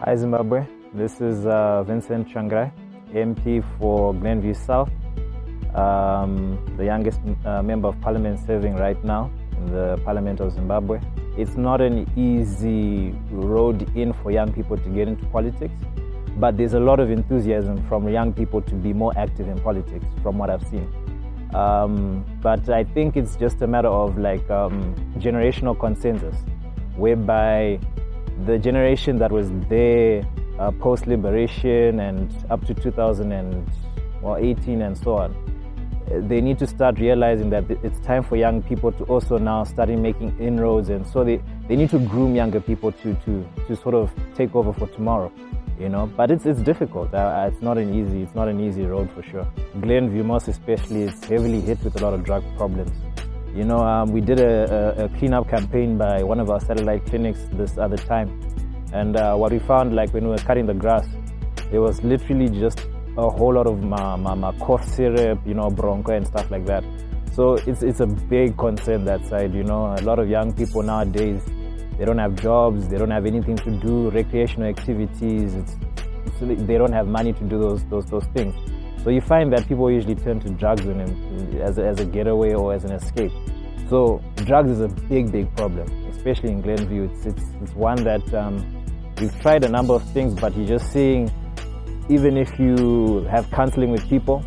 Hi Zimbabwe, this is Vincent Tsvangirai, MP for Glenview South, the youngest member of parliament serving right now in the Parliament of Zimbabwe. It's not an easy road in for young people to get into politics, but there's a lot of enthusiasm from young people to be more active in politics from what I've seen. But I think it's just a matter of generational consensus, whereby the generation that was there post-liberation and up to 2018 and so on, they need to start realizing that it's time for young people to also now start making inroads, and so they need to groom younger people to sort of take over for tomorrow, you know. But it's difficult. It's not an easy road for sure. Glenview most especially is heavily hit with a lot of drug problems. You know, we did a cleanup campaign by one of our satellite clinics this other time, and what we found, like when we were cutting the grass, there was literally just a whole lot of my cough syrup, you know, bronco and stuff like that. So it's a big concern that side, you know. A lot of young people nowadays, they don't have jobs, they don't have anything to do, recreational activities. They don't have money to do those things. So you find that people usually turn to drugs as a getaway or as an escape. So drugs is a big problem, especially in Glenview. It's one that we've tried a number of things, but you're just seeing, even if you have counseling with people,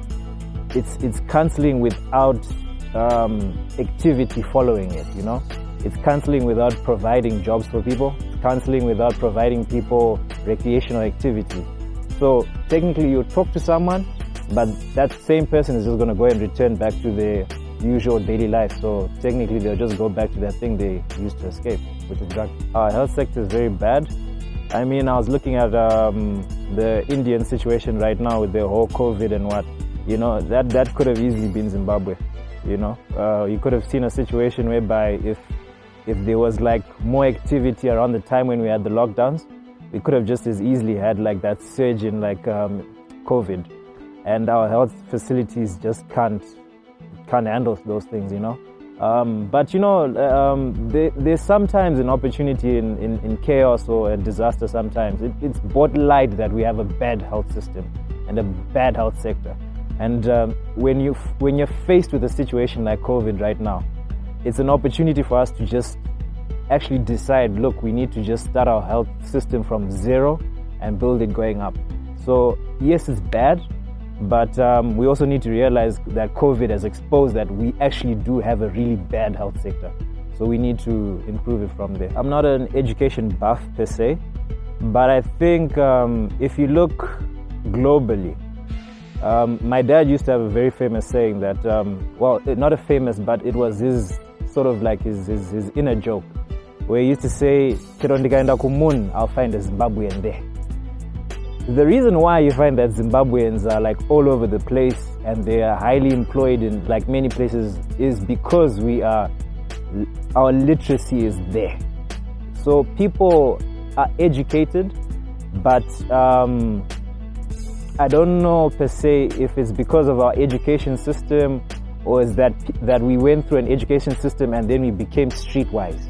it's counseling without activity following it, you know. It's counseling without providing jobs for people. It's counseling without providing people recreational activities. So technically you talk to someone, but that same person is just going to go and return back to their usual daily life. So technically they'll just go back to that thing they used to escape, which is drugs. Our health sector is very bad. I mean, I was looking at the Indian situation right now with the whole COVID and what, you know, that could have easily been Zimbabwe, you know. You could have seen a situation whereby if there was like more activity around the time when we had the lockdowns, we could have just as easily had like that surge in COVID. And our health facilities just can't handle those things, you know. But you know, there's sometimes an opportunity in chaos or a disaster. Sometimes it's both light that we have a bad health system and a bad health sector. And when you're faced with a situation like COVID right now, it's an opportunity for us to just actually decide, look, we need to just start our health system from zero and build it going up. So yes, it's bad, but we also need to realize that COVID has exposed that we actually do have a really bad health sector. So we need to improve it from there. I'm not an education buff per se, but I think if you look globally, my dad used to have a very famous saying that, well, not a famous, but it was his sort of like his inner joke, where he used to say, I'll find a Zimbabwean there. The reason why you find that Zimbabweans are like all over the place and they are highly employed in like many places is because our literacy is there. So people are educated, but I don't know per se if it's because of our education system or is that we went through an education system and then we became streetwise,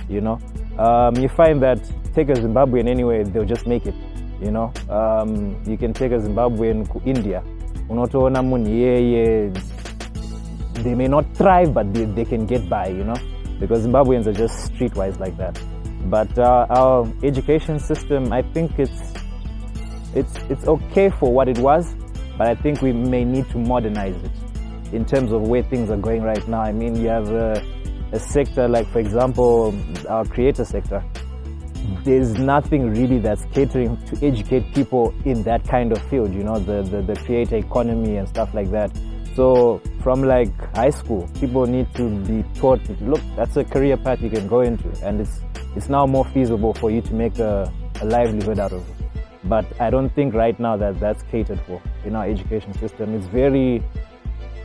you know. You find that take a Zimbabwean anyway, they'll just make it. You know, you can take a Zimbabwean to India. They may not thrive, but they can get by, you know, because Zimbabweans are just streetwise like that. But our education system, I think it's okay for what it was, but I think we may need to modernize it in terms of where things are going right now. I mean, you have a sector like, for example, our creator sector. There's nothing really that's catering to educate people in that kind of field, you know, the creator economy and stuff like that. So from like high school, people need to be taught, look, that's a career path you can go into, and it's now more feasible for you to make a livelihood out of it. But I don't think right now that that's catered for in our education system. It's very,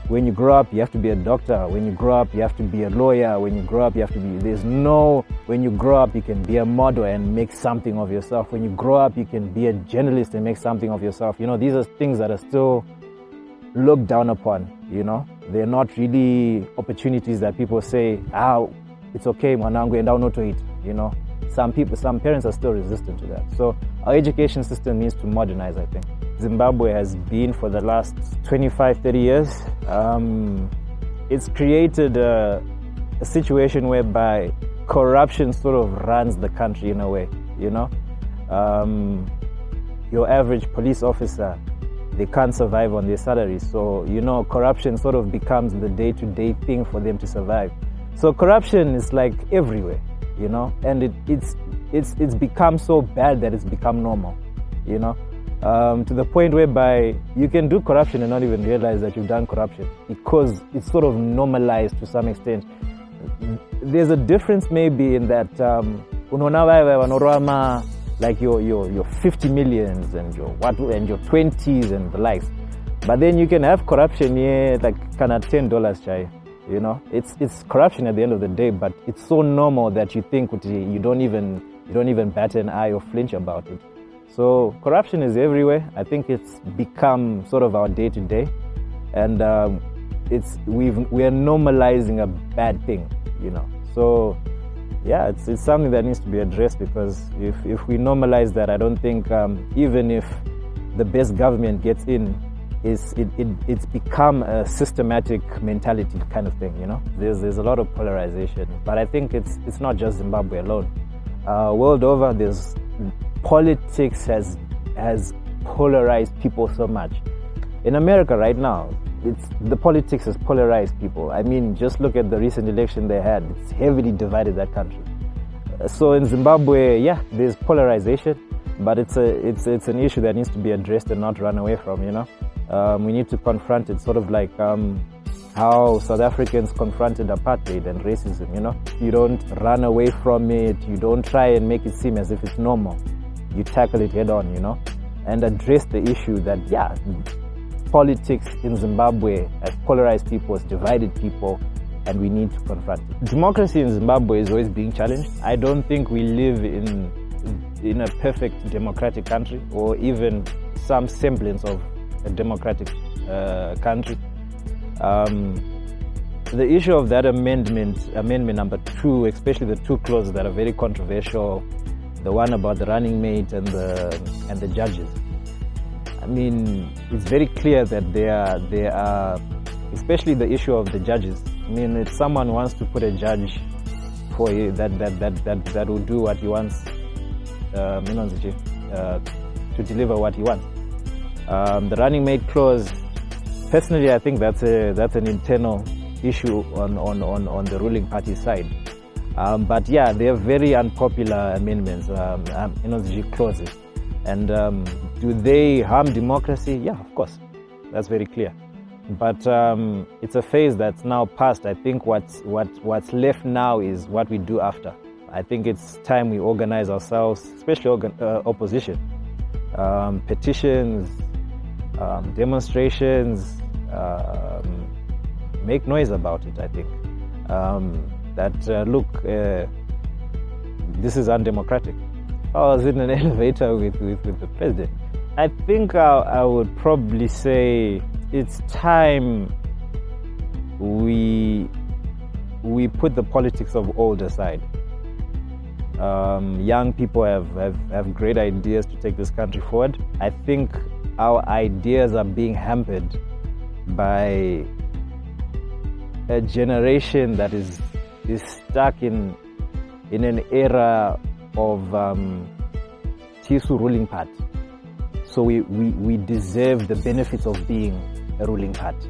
when you grow up, you have to be a doctor. When you grow up, you have to be a lawyer. When you grow up, you have to be, when you grow up, you can be a model and make something of yourself. When you grow up, you can be a journalist and make something of yourself. You know, these are things that are still looked down upon, you know. They're not really opportunities that people say, it's okay, mwanangu, enda unotoita, you know. some parents are still resistant to that. So our education system needs to modernize, I think. Zimbabwe has been for the last 25, 30 years. It's created a situation whereby corruption sort of runs the country in a way, you know. Your average police officer, they can't survive on their salary. So, you know, corruption sort of becomes the day-to-day thing for them to survive. So corruption is like everywhere, you know, and it's become so bad that it's become normal, you know, to the point whereby you can do corruption and not even realize that you've done corruption because it's sort of normalized to some extent. There's a difference maybe in that like your 50 millions and your 20s and the likes, but then you can have corruption here like kind of $10 chai, you know. It's corruption at the end of the day, but it's so normal that you think you don't even bat an eye or flinch about it. So corruption is everywhere. I think it's become sort of our day-to-day, and we are normalizing a bad thing, you know. So yeah, it's something that needs to be addressed, because if we normalize that, I don't think even if the best government gets in, it's become a systematic mentality kind of thing, you know. There's a lot of polarization, but I think it's not just Zimbabwe alone. World over, politics has polarized people so much. In America right now, the politics has polarized people. I mean, just look at the recent election they had. It's heavily divided that country. So in Zimbabwe, yeah, there's polarization, but it's an issue that needs to be addressed and not run away from, you know. We need to confront it, sort of like how South Africans confronted apartheid and racism, you know. You don't run away from it. You don't try and make it seem as if it's normal. You tackle it head on, you know, and address the issue that, yeah, politics in Zimbabwe has polarized people, has divided people, and we need to confront it. Democracy in Zimbabwe is always being challenged. I don't think we live in a perfect democratic country, or even some semblance of a democratic country. The issue of that amendment number 2, especially the 2 clauses that are very controversial, the one about the running mate and the judges. I mean, it's very clear that there are, especially the issue of the judges. I mean, if someone wants to put a judge for you that will do what he wants, to deliver what he wants. The running mate clause, personally, I think that's an internal issue on the ruling party side. But yeah, they're very unpopular amendments, clauses. And do they harm democracy? Yeah, of course. That's very clear. But it's a phase that's now past. I think what's left now is what we do after. I think it's time we organize ourselves, especially opposition. Petitions, demonstrations, make noise about it, I think. Look, this is undemocratic. I was in an elevator with the president. I think I would probably say it's time we put the politics of old aside. Young people have great ideas to take this country forward. I think our ideas are being hampered by a generation that is stuck in an era of Tisu ruling party. So we deserve the benefits of being a ruling party.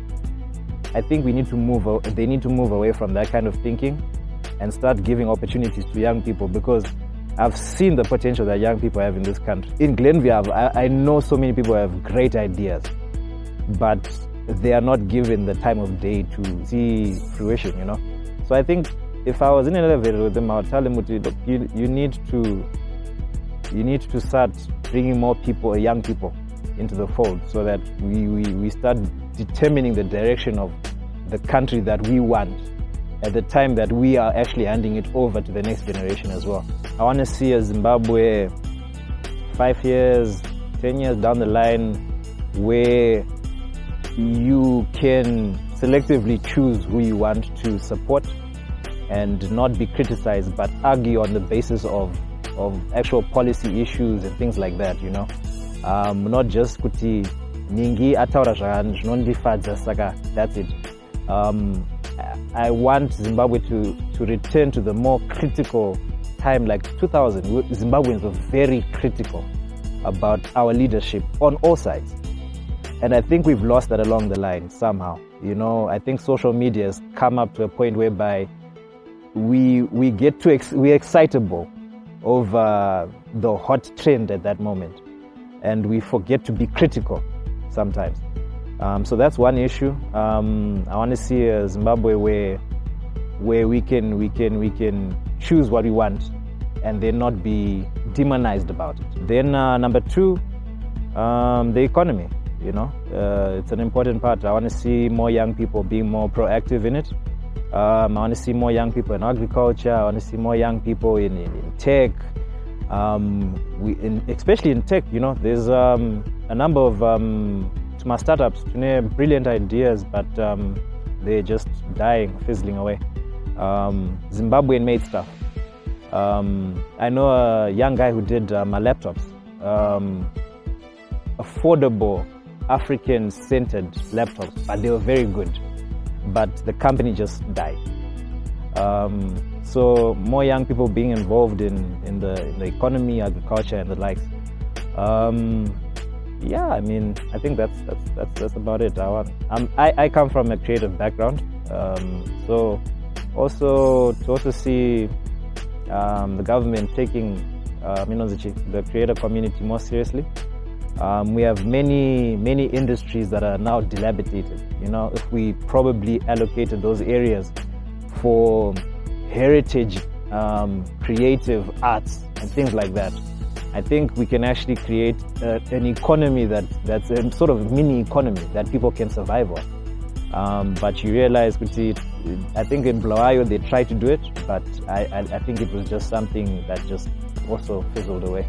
I think they need to move away from that kind of thinking and start giving opportunities to young people, because I've seen the potential that young people have in this country. In Glenview, I know so many people have great ideas, but they are not given the time of day to see fruition, you know. So I think if I was in an elevator with them, I would tell them, you need to start bringing more people, young people, into the fold, so that we start determining the direction of the country that we want at the time that we are actually handing it over to the next generation as well. I want to see a Zimbabwe 5 years, 10 years down the line, where you can selectively choose who you want to support and not be criticized, but argue on the basis of actual policy issues and things like that, not just kuti ningi ataura zvinondifadza saka that's it. I want Zimbabwe to return to the more critical time like 2000. Zimbabweans were very critical about our leadership on all sides. And I think we've lost that along the line somehow. I think social media has come up to a point whereby we're excitable over the hot trend at that moment. And we forget to be critical sometimes. So that's one issue. I want to see a Zimbabwe where we can choose what we want and then not be demonized about it. Then number two, the economy. It's an important part. I want to see more young people being more proactive in it. I want to see more young people in agriculture. I want to see more young people in tech. Especially in tech, there's a number of my startups, brilliant ideas, but they're just dying, fizzling away. Zimbabwean made stuff. I know a young guy who did my laptops. Affordable, African-centered laptops, but they were very good. But the company just died. So more young people being involved in the economy, agriculture, and the likes. I think that's about it. I come from a creative background, so to see the government taking the creator community more seriously. We have many industries that are now dilapidated. If we probably allocated those areas for heritage, creative arts and things like that, I think we can actually create an economy that's a sort of mini economy that people can survive on. But you realize, I think in Blawayo they tried to do it, but I think it was just something that just also fizzled away.